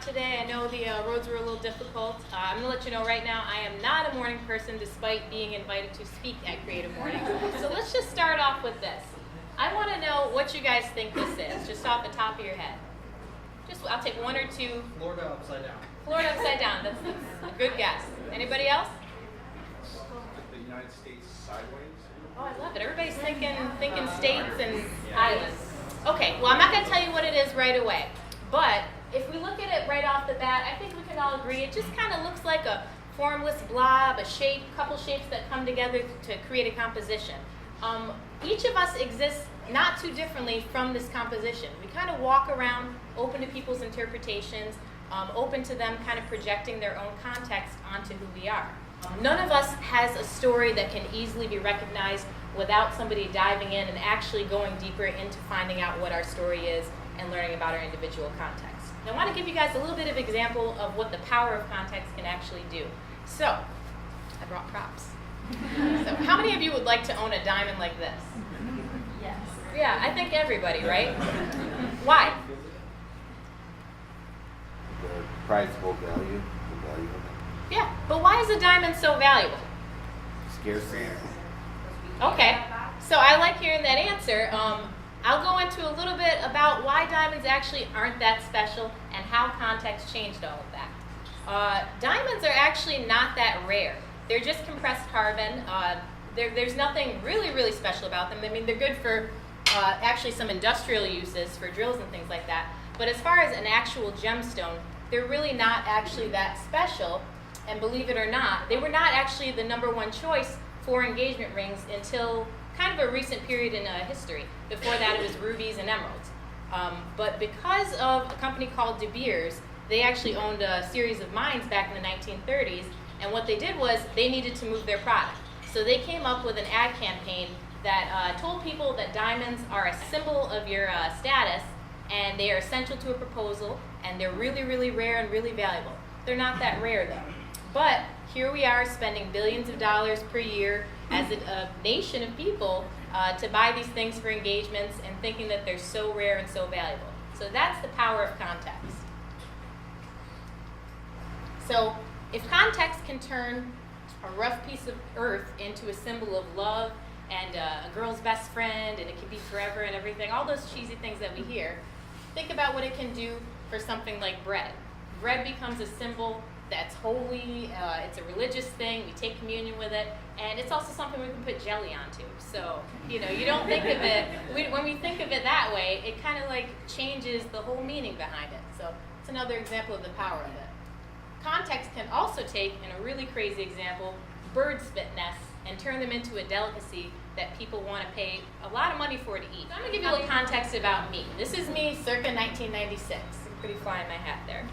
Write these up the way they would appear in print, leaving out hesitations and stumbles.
today. I know the roads were a little difficult. I'm going to let you know right now I am not a morning person despite being invited to speak at Creative Mornings. So let's just start off with this. I want to know what you guys think this is, just off the top of your head. I'll take one or two. Florida upside down. Florida upside down. That's a good guess. Anybody else? The United States sideways. Oh, I love it. Everybody's thinking states and islands. Okay, well, I'm not going to tell you what it is right away. But if we look at it right off the bat, I think we can all agree it just kind of looks like a formless blob, a shape, couple shapes that come together to create a composition. Each of us exists not too differently from this composition. We kind of walk around open to people's interpretations, open to them kind of projecting their own context onto who we are. None of us has a story that can easily be recognized without somebody diving in and actually going deeper into finding out what our story is and learning about our individual context. I want to give you guys a little bit of example of what the power of context can actually do. So, I brought props. So, how many of you would like to own a diamond like this? Yes. Yeah, I think everybody, right? Why? The prizable value, the value of it. Yeah, but why is a diamond so valuable? Scarcity. Okay, so I like hearing that answer. I'll go into a little bit about why diamonds actually aren't that special and how context changed all of that. Diamonds are actually not that rare. They're just compressed carbon. There's nothing really special about them. I mean, they're good for actually some industrial uses for drills and things like that. But as far as an actual gemstone, they're really not actually that special. And believe it or not, they were not actually the #1 choice for engagement rings until kind of a recent period in history. Before that, it was rubies and emeralds. But because of a company called De Beers, they actually owned a series of mines back in the 1930s, and what they did was they needed to move their product. So they came up with an ad campaign that told people that diamonds are a symbol of your status, and they are essential to a proposal, and they're really rare and really valuable. They're not that rare, though. But here we are spending billions of dollars per year as a nation of people to buy these things for engagements and thinking that they're so rare and so valuable. So that's the power of context. So if context can turn a rough piece of earth into a symbol of love and a girl's best friend, and it can be forever and everything, all those cheesy things that we hear, think about what it can do for something like bread. Bread becomes a symbol that's holy, it's a religious thing, we take communion with it, and it's also something we can put jelly onto. So, you don't think of it, when we think of it that way, it kind of like changes the whole meaning behind it. So it's another example of the power of it. Context can also take, in a really crazy example, bird spit nests and turn them into a delicacy that people want to pay a lot of money for to eat. So I'm going to give you a little context about me. This is me circa 1996. Pretty fly in my hat there.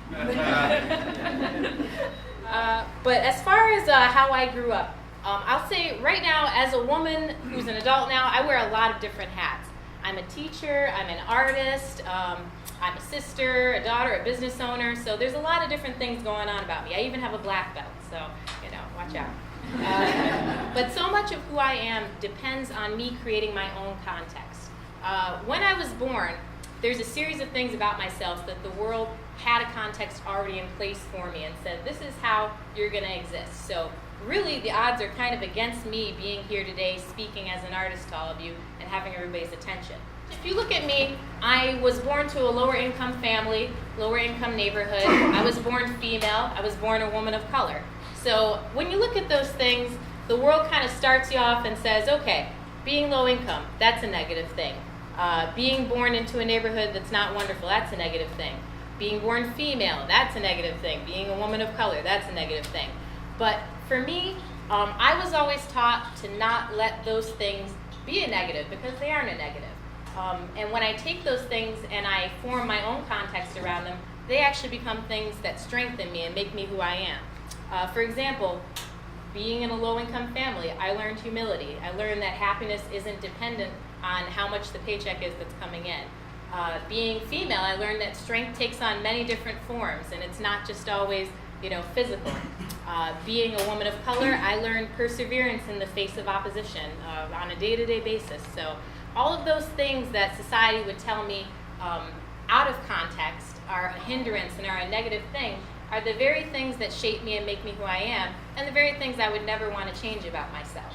But as far as how I grew up, I'll say right now, as a woman who's an adult now, I wear a lot of different hats. I'm a teacher, I'm an artist, I'm a sister, a daughter, a business owner, so there's a lot of different things going on about me. I even have a black belt, so, watch out. But so much of who I am depends on me creating my own context. When I was born, there's a series of things about myself that the world had a context already in place for me and said, this is how you're going to exist. So really the odds are kind of against me being here today speaking as an artist to all of you and having everybody's attention. If you look at me, I was born to a lower income family, lower income neighborhood. I was born female. I was born a woman of color. So when you look at those things, the world kind of starts you off and says, okay, being low income, that's a negative thing. Being born into a neighborhood that's not wonderful, that's a negative thing. Being born female, that's a negative thing. Being a woman of color, that's a negative thing. But for me, I was always taught to not let those things be a negative because they aren't a negative. And when I take those things and I form my own context around them, they actually become things that strengthen me and make me who I am. For example, being in a low-income family, I learned humility. I learned that happiness isn't dependent on how much the paycheck is that's coming in. Being female, I learned that strength takes on many different forms, and it's not just always, physical. Being a woman of color, I learned perseverance in the face of opposition on a day-to-day basis. So all of those things that society would tell me out of context, are a hindrance and are a negative thing, are the very things that shape me and make me who I am, and the very things I would never want to change about myself.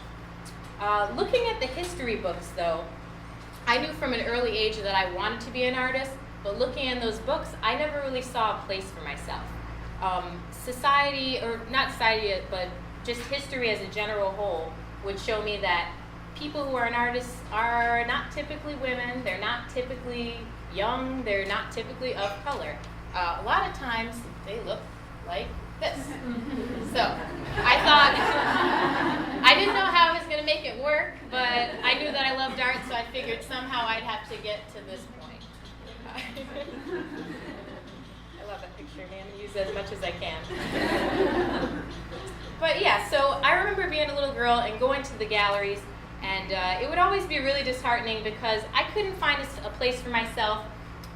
Looking at the history books, though, I knew from an early age that I wanted to be an artist, but looking in those books, I never really saw a place for myself. Society, or not society, but just history as a general whole, would show me that people who are an artist are not typically women, they're not typically young, they're not typically of color. A lot of times, they look like this. So, I thought, I didn't know how I was going to make it work, but I knew that I loved art, so I figured somehow I'd have to get to this point. I love that picture, man. I use it as much as I can. But yeah, so I remember being a little girl and going to the galleries, and it would always be really disheartening because I couldn't find a place for myself,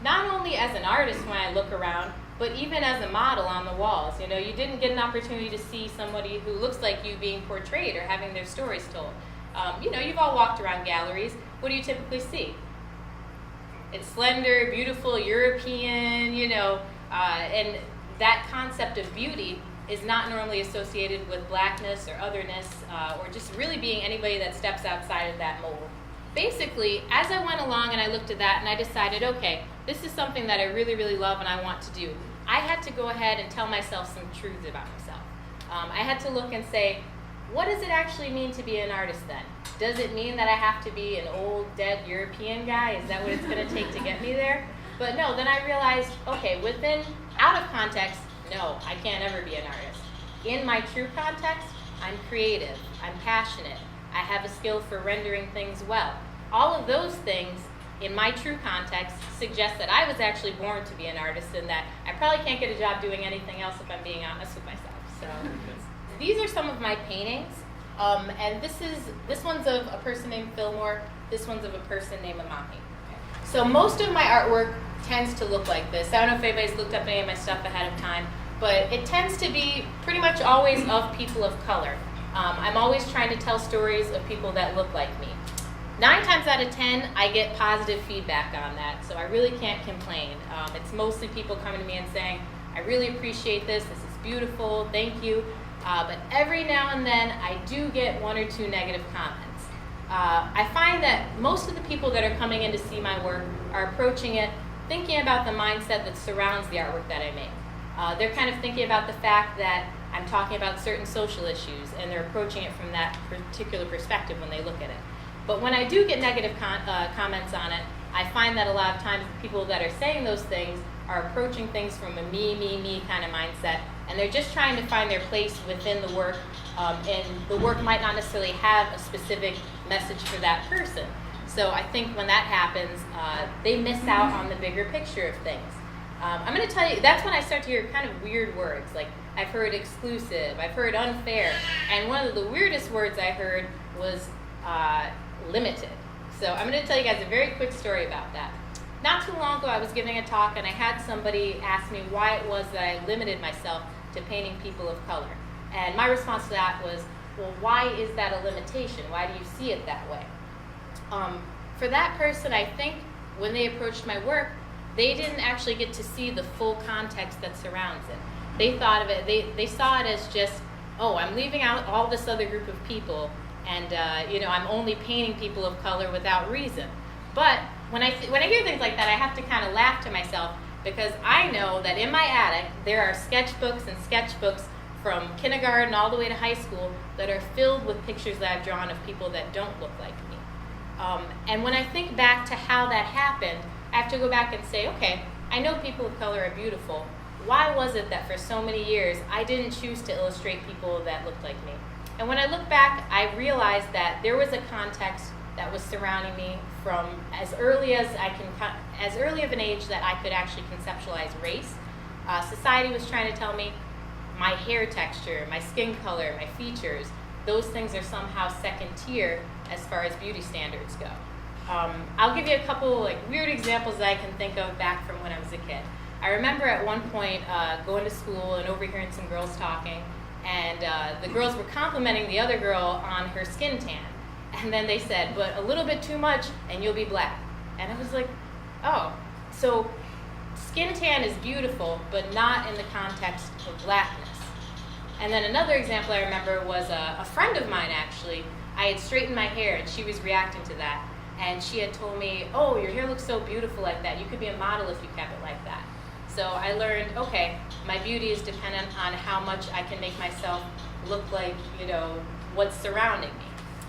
not only as an artist when I look around, but even as a model on the walls. You know, you didn't get an opportunity to see somebody who looks like you being portrayed or having their stories told. You know, you've all walked around galleries. What do you typically see? It's slender, beautiful, European, you know, and that concept of beauty is not normally associated with blackness or otherness or just really being anybody that steps outside of that mold. Basically, as I went along and I looked at that and I decided, okay, this is something that I really, really love and I want to do, I had to go ahead and tell myself some truths about myself. I had to look and say, what does it actually mean to be an artist then? Does it mean that I have to be an old, dead European guy? Is that what it's going to take to get me there? But no, then I realized, okay, out of context, no, I can't ever be an artist. In my true context, I'm creative, I'm passionate, I have a skill for rendering things well. All of those things, in my true context, suggest that I was actually born to be an artist and that I probably can't get a job doing anything else if I'm being honest with myself. So these are some of my paintings. And this one's of a person named Fillmore, this one's of a person named Amami. So most of my artwork tends to look like this. I don't know if anybody's looked up any of my stuff ahead of time, but it tends to be pretty much always of people of color. I'm always trying to tell stories of people that look like me. 9 times out of 10, I get positive feedback on that, so I really can't complain. It's mostly people coming to me and saying, I really appreciate this is beautiful, thank you. But every now and then, I do get 1 or 2 negative comments. I find that most of the people that are coming in to see my work are approaching it thinking about the mindset that surrounds the artwork that I make. They're kind of thinking about the fact that I'm talking about certain social issues, and they're approaching it from that particular perspective when they look at it. But when I do get negative comments on it, I find that a lot of times the people that are saying those things are approaching things from a me kind of mindset, and they're just trying to find their place within the work, and the work might not necessarily have a specific message for that person. So I think when that happens, they miss out on the bigger picture of things. I'm going to tell you, that's when I start to hear kind of weird words, like I've heard exclusive, I've heard unfair, and one of the weirdest words I heard was limited. So I'm going to tell you guys a very quick story about that. Not too long ago, I was giving a talk, and I had somebody ask me why it was that I limited myself to painting people of color. And my response to that was, well, why is that a limitation? Why do you see it that way? For that person, I think when they approached my work, they didn't actually get to see the full context that surrounds it. They thought of it, they saw it as just, oh, I'm leaving out all this other group of people, and I'm only painting people of color without reason. But when I hear things like that, I have to kind of laugh to myself, because I know that in my attic there are sketchbooks and sketchbooks from kindergarten all the way to high school that are filled with pictures that I've drawn of people that don't look like me. And when I think back to how that happened, I have to go back and say, okay, I know people of color are beautiful. Why was it that for so many years I didn't choose to illustrate people that looked like me? And when I look back, I realized that there was a context that was surrounding me from as early of an age that I could actually conceptualize race. Society was trying to tell me my hair texture, my skin color, my features, those things are somehow second tier as far as beauty standards go. I'll give you a couple weird examples that I can think of back from when I was a kid. I remember at one point going to school and overhearing some girls talking, and the girls were complimenting the other girl on her skin tan. And then they said, but a little bit too much and you'll be black. And I was like, oh. So skin tan is beautiful, but not in the context of blackness. And then another example I remember was a friend of mine, actually. I had straightened my hair, and she was reacting to that. And she had told me, oh, your hair looks so beautiful like that. You could be a model if you kept it like that. So I learned, okay, my beauty is dependent on how much I can make myself look like, what's surrounding me.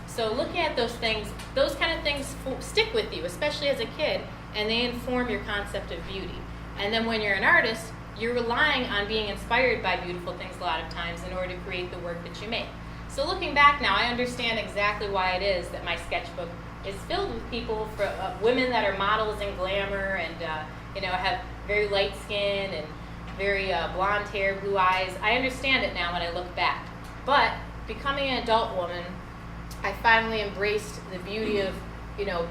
So looking at those things, those kind of things stick with you, especially as a kid, and they inform your concept of beauty. And then when you're an artist, you're relying on being inspired by beautiful things a lot of times in order to create the work that you make. So looking back now, I understand exactly why it is that my sketchbook is filled with people, women that are models in glamour and have very light skin and very blonde hair, blue eyes. I understand it now when I look back. But becoming an adult woman, I finally embraced the beauty of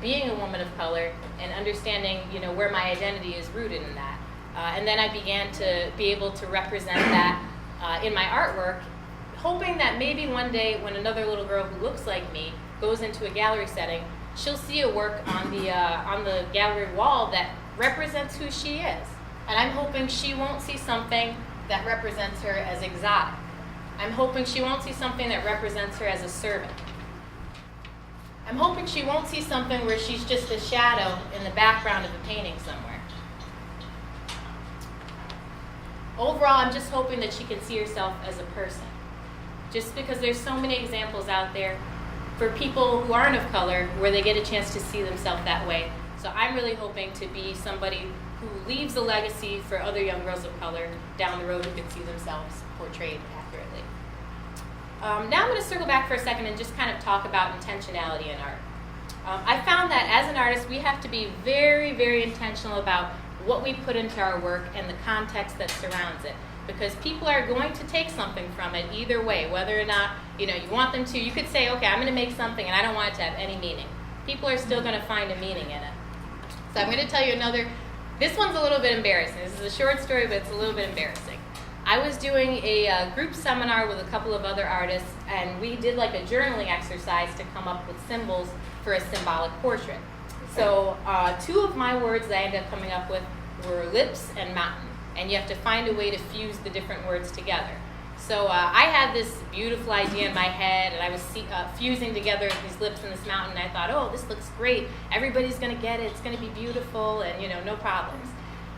being a woman of color and understanding where my identity is rooted in that. And then I began to be able to represent that in my artwork, hoping that maybe one day when another little girl who looks like me goes into a gallery setting, she'll see a work on the gallery wall that represents who she is. And I'm hoping she won't see something that represents her as exotic. I'm hoping she won't see something that represents her as a servant. I'm hoping she won't see something where she's just a shadow in the background of a painting somewhere. Overall, I'm just hoping that she can see herself as a person. Just because there's so many examples out there for people who aren't of color where they get a chance to see themselves that way. So I'm really hoping to be somebody who leaves a legacy for other young girls of color down the road who can see themselves portrayed accurately. Now I'm going to circle back for a second and just kind of talk about intentionality in art. I found that as an artist, we have to be very, very intentional about what we put into our work and the context that surrounds it. Because people are going to take something from it either way, whether or not you want them to. You could say, okay, I'm going to make something and I don't want it to have any meaning. People are still going to find a meaning in it. So I'm going to tell you this one's a little bit embarrassing. This is a short story, but it's a little bit embarrassing. I was doing a group seminar with a couple of other artists, and we did like a journaling exercise to come up with symbols for a symbolic portrait. So two of my words that I ended up coming up with were lips and mountain. And you have to find a way to fuse the different words together. So I had this beautiful idea in my head, and I was fusing together these lips and this mountain, and I thought, oh, this looks great. Everybody's going to get it. It's going to be beautiful, and, no problems.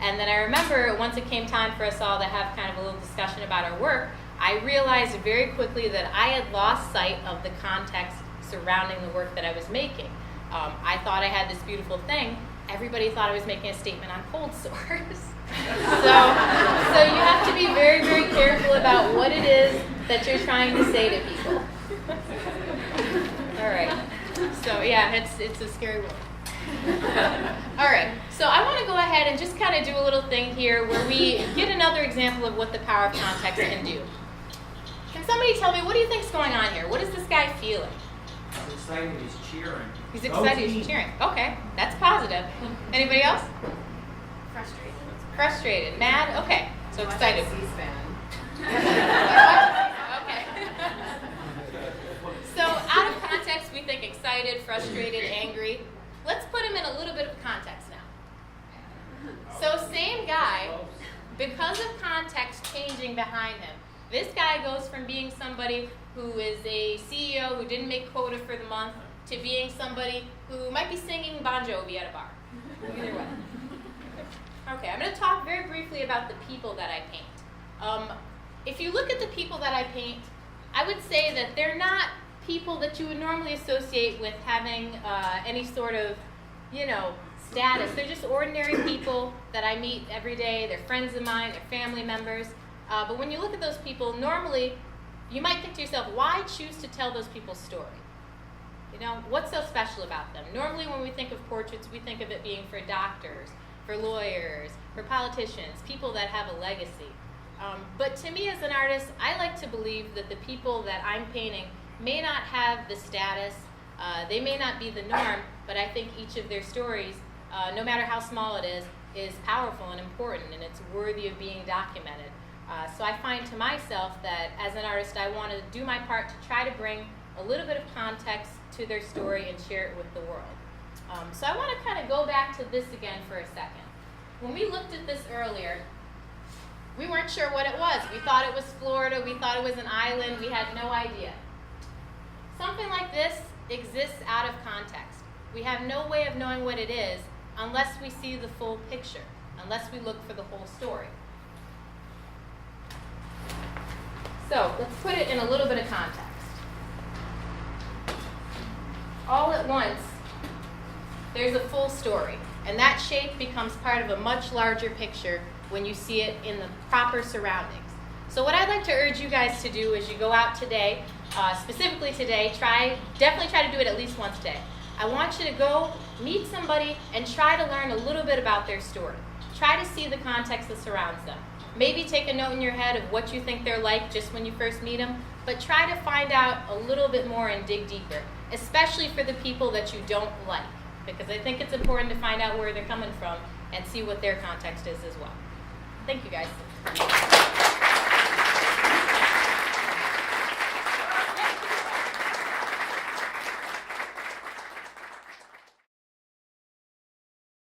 And then I remember once it came time for us all to have kind of a little discussion about our work, I realized very quickly that I had lost sight of the context surrounding the work that I was making. I thought I had this beautiful thing. Everybody thought I was making a statement on cold sores. So you have to be very, very careful about what it is that you're trying to say to people. All right. So yeah, it's a scary world. All right. So I want to go ahead and just kind of do a little thing here where we get another example of what the power of context can do. Can somebody tell me, what do you think's going on here? What is this guy feeling? He's excited, he's cheering. He's excited, he's cheering. Okay, that's positive. Anybody else? Frustrated. Frustrated, mad? Okay, so excited. Okay. So out of context, we think excited, frustrated, angry. Let's put him in a little bit of context now. So same guy, because of context changing behind him, this guy goes from being somebody who is a CEO who didn't make quota for the month to being somebody who might be singing Bon Jovi at a bar. Either way. Okay, I'm going to talk very briefly about the people that I paint. If you look at the people that I paint, I would say that they're not people that you would normally associate with having any sort of, status. They're just ordinary people that I meet every day. They're friends of mine, they're family members. But when you look at those people, normally you might think to yourself, why choose to tell those people's story? What's so special about them? Normally when we think of portraits, we think of it being for doctors, for lawyers, for politicians, people that have a legacy. But to me as an artist, I like to believe that the people that I'm painting may not have the status, they may not be the norm, but I think each of their stories, no matter how small it is powerful and important, and it's worthy of being documented. So I find to myself that as an artist, I want to do my part to try to bring a little bit of context to their story and share it with the world. So I want to kind of go back to this again for a second. when we looked at this earlier, we weren't sure what it was. We thought it was Florida. We thought it was an island. We had no idea. Something like this exists out of context. We have no way of knowing what it is unless we see the full picture, unless we look for the whole story. So let's put it in a little bit of context. All at once, there's a full story, and that shape becomes part of a much larger picture when you see it in the proper surroundings. So what I'd like to urge you guys to do as you go out today, specifically today, definitely try to do it at least once a day. I want you to go meet somebody and try to learn a little bit about their story. Try to see the context that surrounds them. Maybe take a note in your head of what you think they're like just when you first meet them, but try to find out a little bit more and dig deeper, especially for the people that you don't like, because I think it's important to find out where they're coming from and see what their context is as well. Thank you, guys.